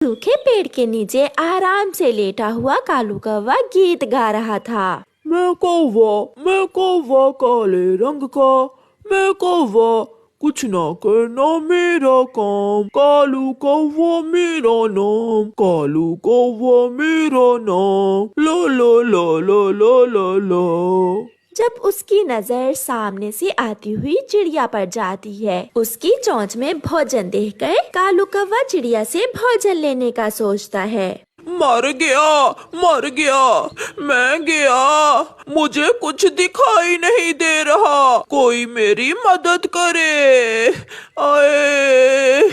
सूखे पेड़ के नीचे आराम से लेटा हुआ कालू कौवा गीत गा रहा था। मैं कौवा काले रंग का, मैं कौवा कुछ ना करना मेरा काम, कालू कौवा मेरा नाम, कालू कौवा मेरा नाम, लो लो लो लो लो लो लो। जब उसकी नजर सामने से आती हुई चिड़िया पर जाती है, उसकी चोंच में भोजन देखकर कालू कौवा चिड़िया से भोजन लेने का सोचता है। मर गया, मैं गया, मुझे कुछ दिखाई नहीं दे रहा, कोई मेरी मदद करे, आए।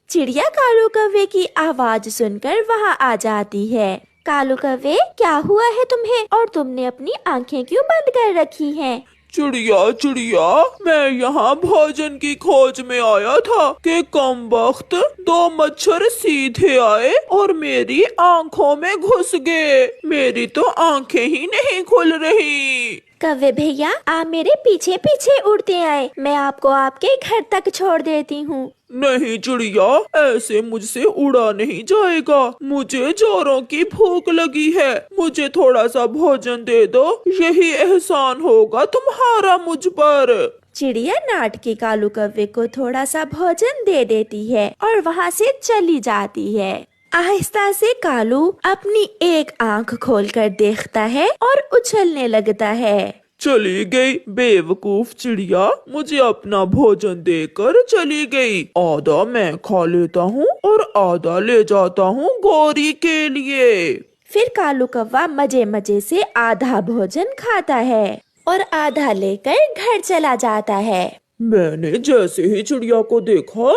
चिड़िया कालू कौवे की आवाज सुनकर वहाँ आ जाती है। कालू कौवे, क्या हुआ है तुम्हें और तुमने अपनी आंखें क्यों बंद कर रखी हैं? चिड़िया, मैं यहाँ भोजन की खोज में आया था कि कम वक्त दो मच्छर सीधे आए और मेरी आंखों में घुस गए। मेरी तो आंखें ही नहीं खुल रही। कौवे भैया, आप मेरे पीछे पीछे उड़ते आए, मैं आपको आपके घर तक छोड़ देती हूँ। नहीं चिड़िया, ऐसे मुझसे उड़ा नहीं जाएगा, मुझे जोरों की भूख लगी है, मुझे थोड़ा सा भोजन दे दो, यही एहसान होगा तुम्हारा मुझ पर। चिड़िया नाटकी कालू कौवे को थोड़ा सा भोजन दे देती है और वहाँ से चली जाती है। आहिस्ता से कालू अपनी एक आंख खोलकर देखता है और उछलने लगता है। चली गई बेवकूफ चिड़िया, मुझे अपना भोजन देकर चली गई। आधा मैं खा लेता हूँ और आधा ले जाता हूँ गौरी के लिए। फिर कालू कौवा मजे मजे से आधा भोजन खाता है और आधा लेकर घर चला जाता है। मैंने जैसे ही चिड़िया को देखा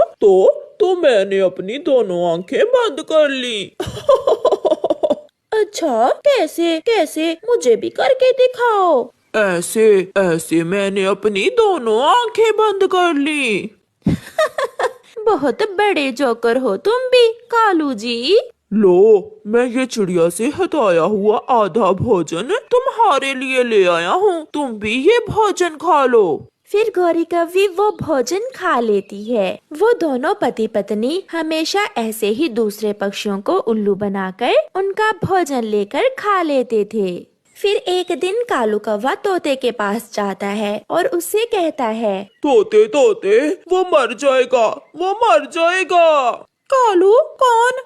तो मैंने अपनी दोनों आंखें बंद कर ली। अच्छा, कैसे मुझे भी करके दिखाओ। ऐसे मैंने अपनी दोनों आंखें बंद कर ली। बहुत बड़े जोकर हो तुम भी कालू जी। लो, मैं ये चिड़िया से हटाया हुआ आधा भोजन तुम्हारे लिए ले आया हूँ, तुम भी ये भोजन खा लो। फिर गौरी कौवी वो भोजन खा लेती है। वो दोनों पति पत्नी हमेशा ऐसे ही दूसरे पक्षियों को उल्लू बनाकर उनका भोजन लेकर खा लेते थे। फिर एक दिन कालू कौवा तोते के पास जाता है और उससे कहता है, तोते वो मर जाएगा। कालू,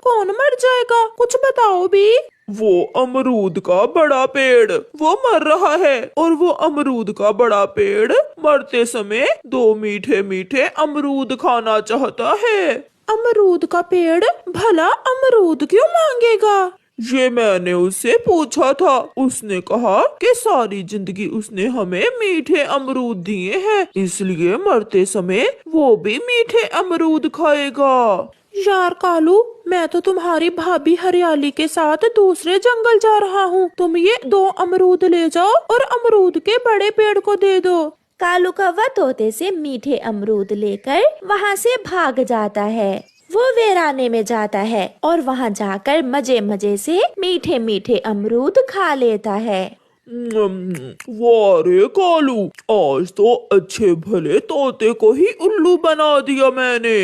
कौन मर जाएगा, कुछ बताओ भी। वो अमरूद का बड़ा पेड़, वो मर रहा है और वो अमरूद का बड़ा पेड़ मरते समय दो मीठे मीठे अमरूद खाना चाहता है। अमरूद का पेड़ भला अमरूद क्यों मांगेगा? ये मैंने उससे पूछा था, उसने कहा कि सारी जिंदगी उसने हमें मीठे अमरूद दिए हैं, इसलिए मरते समय वो भी मीठे अमरूद खाएगा। यार कालू, मैं तो तुम्हारी भाभी हरियाली के साथ दूसरे जंगल जा रहा हूँ, तुम ये 2 अमरूद ले जाओ और अमरूद के बड़े पेड़ को दे दो। कालू कौवा तोते से मीठे अमरूद लेकर वहाँ से भाग जाता है। वो वीराने में जाता है और वहाँ जाकर मजे मजे से मीठे मीठे अमरूद खा लेता है। वाह रे कालू, आज तो अच्छे भले तोते को ही उल्लू बना दिया मैंने।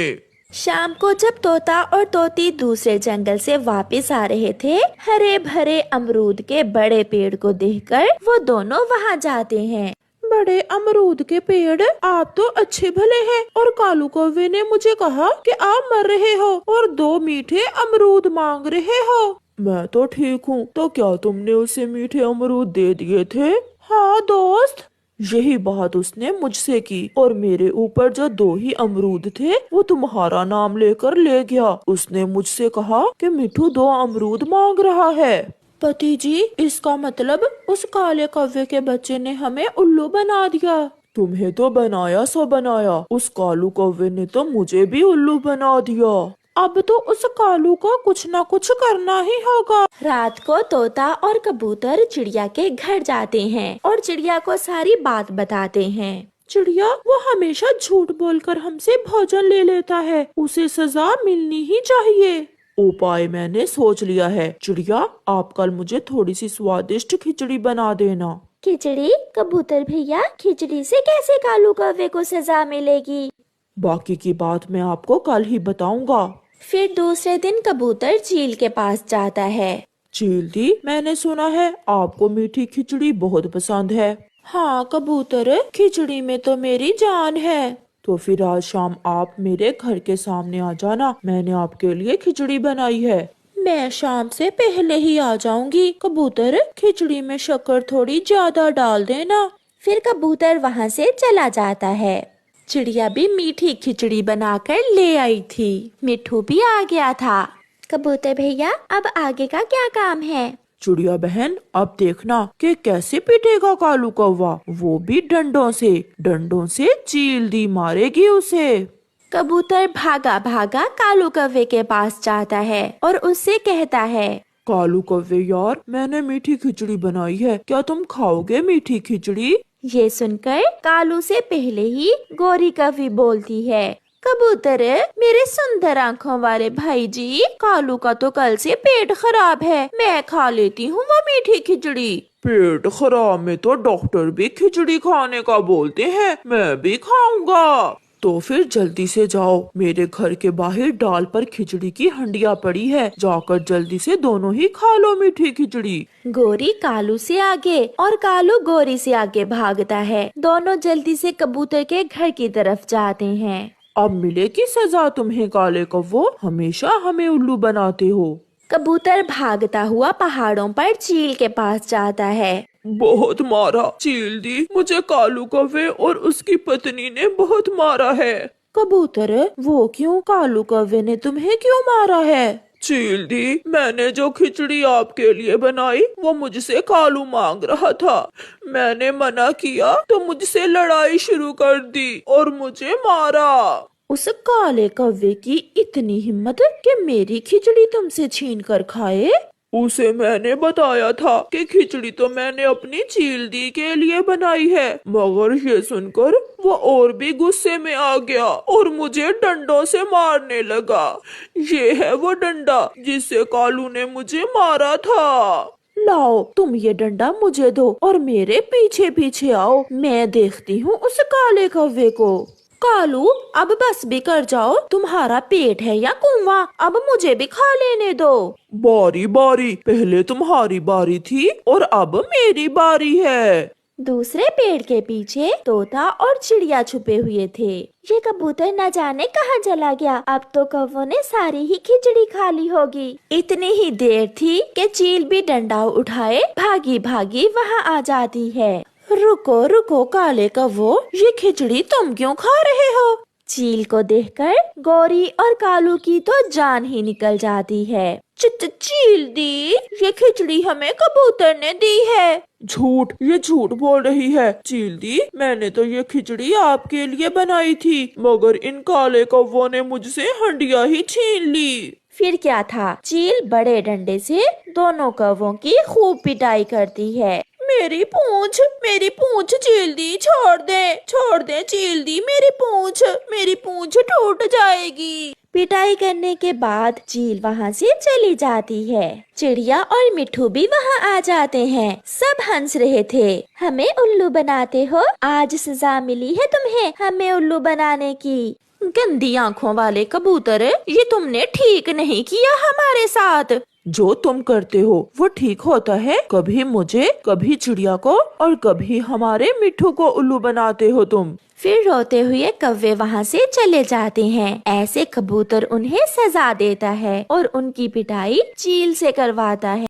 शाम को जब तोता और तोती दूसरे जंगल से वापस आ रहे थे, हरे भरे अमरूद के बड़े पेड़ को देखकर वो दोनों वहाँ जाते हैं। बड़े अमरूद के पेड़, आप तो अच्छे भले हैं और कालू कौवे ने मुझे कहा कि आप मर रहे हो और 2 मीठे अमरूद मांग रहे हो। मैं तो ठीक हूँ, तो क्या तुमने उसे मीठे अमरूद दे दिए थे? हाँ दोस्त। यही बात उसने मुझसे की और मेरे ऊपर जो 2 ही अमरूद थे वो तुम्हारा नाम लेकर ले गया। उसने मुझसे कहा कि मिठू 2 अमरूद मांग रहा है। पति जी, इसका मतलब उस काले कौवे के बच्चे ने हमें उल्लू बना दिया। तुम्हें तो बनाया सो बनाया, उस कालू कौवे ने तो मुझे भी उल्लू बना दिया। अब तो उस कालू को कुछ न कुछ करना ही होगा। रात को तोता और कबूतर चिड़िया के घर जाते हैं और चिड़िया को सारी बात बताते हैं। चिड़िया, वो हमेशा झूठ बोलकर हमसे भोजन ले लेता है, उसे सजा मिलनी ही चाहिए। उपाय मैंने सोच लिया है चिड़िया, आप कल मुझे थोड़ी सी स्वादिष्ट खिचड़ी बना देना। खिचड़ी? कबूतर भैया, खिचड़ी से कैसे कालू कौवे को सजा मिलेगी? बाकी की बात मैं आपको कल ही बताऊंगा। फिर दूसरे दिन कबूतर चील के पास जाता है। चील दी, मैंने सुना है आपको मीठी खिचड़ी बहुत पसंद है। हाँ कबूतर, खिचड़ी में तो मेरी जान है। तो फिर आज शाम आप मेरे घर के सामने आ जाना, मैंने आपके लिए खिचड़ी बनाई है। मैं शाम से पहले ही आ जाऊंगी। कबूतर, खिचड़ी में शक्कर थोड़ी ज्यादा डाल देना। फिर कबूतर वहाँ से चला जाता है। चिड़िया भी मीठी खिचड़ी बनाकर ले आई थी। मिट्ठू भी आ गया था। कबूतर भैया, अब आगे का क्या काम है? चिड़िया बहन, अब देखना कि कैसे पिटेगा कालू कौवा, वो भी डंडों से। डंडों से चील दी मारेगी उसे। कबूतर भागा भागा कालू कौवे के पास जाता है और उससे कहता है, कालू कौवे यार, मैंने मीठी खिचड़ी बनाई है, क्या तुम खाओगे मीठी खिचड़ी? ये सुनकर कालू से पहले ही गोरी कौवी बोलती है, कबूतर, मेरे सुंदर आँखों वाले भाई जी, कालू का तो कल से पेट खराब है, मैं खा लेती हूँ वो मीठी खिचड़ी। पेट खराब में तो डॉक्टर भी खिचड़ी खाने का बोलते हैं, मैं भी खाऊंगा। तो फिर जल्दी से जाओ, मेरे घर के बाहर डाल पर खिचड़ी की हंडिया पड़ी है, जाकर जल्दी से दोनों ही खा लो मीठी खिचड़ी। गोरी कालू से आगे और कालू गोरी से आगे भागता है। दोनों जल्दी से कबूतर के घर की तरफ जाते हैं। अब मिलेगी सजा तुम्हें काले कौवो, हमेशा हमें उल्लू बनाते हो। कबूतर भागता हुआ पहाड़ों पर चील के पास जाता है। बहुत मारा चील दी, मुझे कालू कौवे और उसकी पत्नी ने बहुत मारा है। कबूतर, वो क्यों? कालू कौवे ने तुम्हें क्यों मारा है? चील दी, मैंने जो खिचड़ी आपके लिए बनाई वो मुझसे कालू मांग रहा था। मैंने मना किया तो मुझसे लड़ाई शुरू कर दी और मुझे मारा। उस काले कौवे की इतनी हिम्मत कि मेरी खिचड़ी तुमसे छीन कर खाए? उसे मैंने बताया था कि खिचड़ी तो मैंने अपनी चील दी के लिए बनाई है, मगर ये सुनकर वो और भी गुस्से में आ गया और मुझे डंडों से मारने लगा। ये है वो डंडा जिससे कालू ने मुझे मारा था। लाओ, तुम ये डंडा मुझे दो और मेरे पीछे पीछे आओ, मैं देखती हूँ उस काले कौवे को। कालू, अब बस भी कर जाओ, तुम्हारा पेट है या कुआं, अब मुझे भी खा लेने दो। बारी बारी, पहले तुम्हारी बारी थी और अब मेरी बारी है। दूसरे पेड़ के पीछे तोता और चिड़िया छुपे हुए थे। ये कबूतर न जाने कहाँ चला गया, अब तो कौवों ने सारी ही खिचड़ी खा ली होगी। इतनी ही देर थी कि चील भी डंडा उठाए भागी भागी वहाँ आ जाती है। रुको रुको काले कौवो, ये खिचड़ी तुम क्यों खा रहे हो? चील को देखकर गोरी और कालू की तो जान ही निकल जाती है। चील दी, ये खिचड़ी हमें कबूतर ने दी है। झूठ, ये झूठ बोल रही है। चील दी, मैंने तो ये खिचड़ी आपके लिए बनाई थी, मगर इन काले कौवों ने मुझसे हंडिया ही छीन ली। फिर क्या था, चील बड़े डंडे से दोनों कौवों की खूब पिटाई करती है। मेरी पूंछ चील दी, छोड़ दे चील दी, मेरी पूंछ टूट जाएगी। पिटाई करने के बाद चील वहाँ से चली जाती है। चिड़िया और मिट्ठू भी वहाँ आ जाते हैं। सब हंस रहे थे। हमें उल्लू बनाते हो, आज सजा मिली है तुम्हें हमें उल्लू बनाने की। गंदी आँखों वाले कबूतर, ये तुमने ठीक नहीं किया हमारे साथ। जो तुम करते हो वो ठीक होता है? कभी मुझे, कभी चिड़िया को और कभी हमारे मिट्ठू को उल्लू बनाते हो तुम। फिर रोते हुए कौवे वहाँ से चले जाते हैं। ऐसे कबूतर उन्हें सजा देता है और उनकी पिटाई चील से करवाता है।